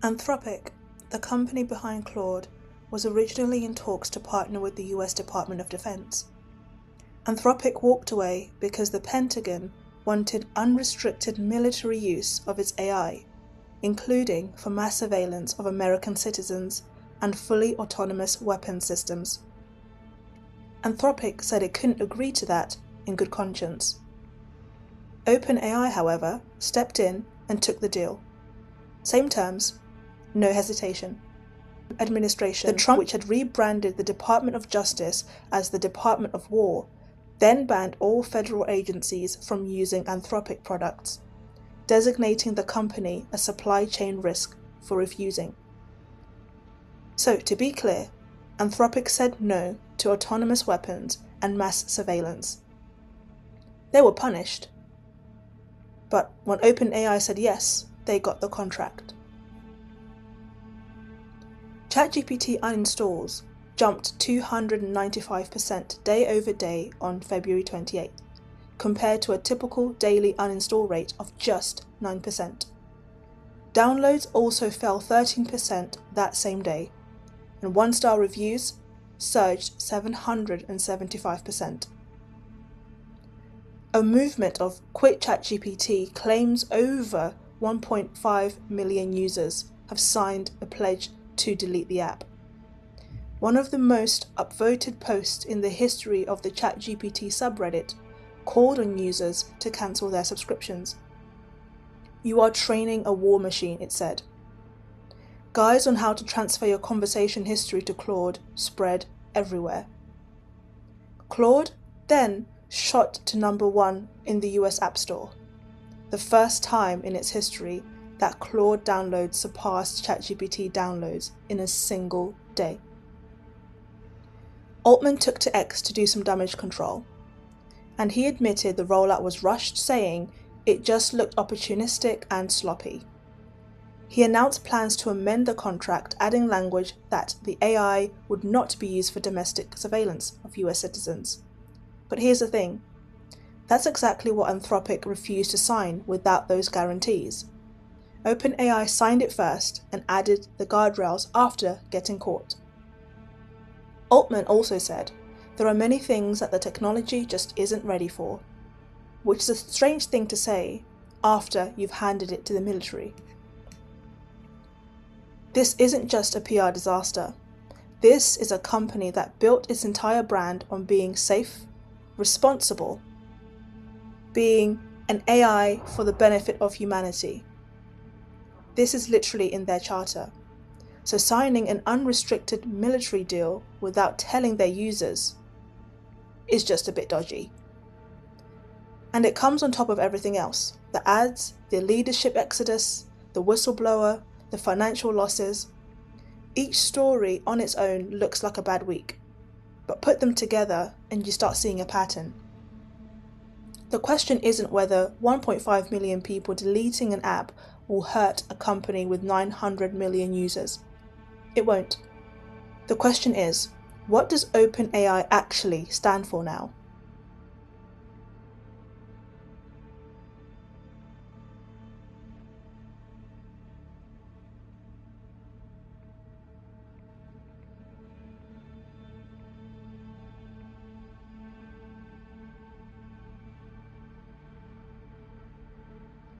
Anthropic, the company behind Claude, was originally in talks to partner with the US Department of Defense. Anthropic walked away because the Pentagon wanted unrestricted military use of its AI, including for mass surveillance of American citizens and fully autonomous weapons systems. Anthropic said it couldn't agree to that in good conscience. OpenAI, however, stepped in and took the deal. Same terms, no hesitation. Administration, the Trump, which had rebranded the Department of Justice as the Department of War, then banned all federal agencies from using Anthropic products, designating the company a supply chain risk for refusing. So, to be clear, Anthropic said no to autonomous weapons and mass surveillance. They were punished. But when OpenAI said yes, they got the contract. ChatGPT uninstalls jumped 295% day over day on February 28, compared to a typical daily uninstall rate of just 9%. Downloads also fell 13% that same day, and one-star reviews surged 775%. A movement of Quit ChatGPT claims over 1.5 million users have signed a pledge to delete the app. One of the most upvoted posts in the history of the ChatGPT subreddit called on users to cancel their subscriptions. "You are training a war machine," it said. Guides on how to transfer your conversation history to Claude spread everywhere. Claude then shot to #1 in the US App Store, the first time in its history that Claude downloads surpassed ChatGPT downloads in a single day. Altman took to X to do some damage control, and he admitted the rollout was rushed, saying it just looked opportunistic and sloppy. He announced plans to amend the contract, adding language that the AI would not be used for domestic surveillance of US citizens. But here's the thing, that's exactly what Anthropic refused to sign without those guarantees. OpenAI signed it first and added the guardrails after getting caught. Altman also said, "There are many things that the technology just isn't ready for," which is a strange thing to say after you've handed it to the military. This isn't just a PR disaster. This is a company that built its entire brand on being safe, responsible, being an AI for the benefit of humanity. This is literally in their charter. So signing an unrestricted military deal without telling their users is just a bit dodgy. And it comes on top of everything else: the ads, the leadership exodus, the whistleblower, the financial losses. Each story on its own looks like a bad week, but put them together and you start seeing a pattern. The question isn't whether 1.5 million people deleting an app will hurt a company with 900 million users. It won't. The question is, what does OpenAI actually stand for now?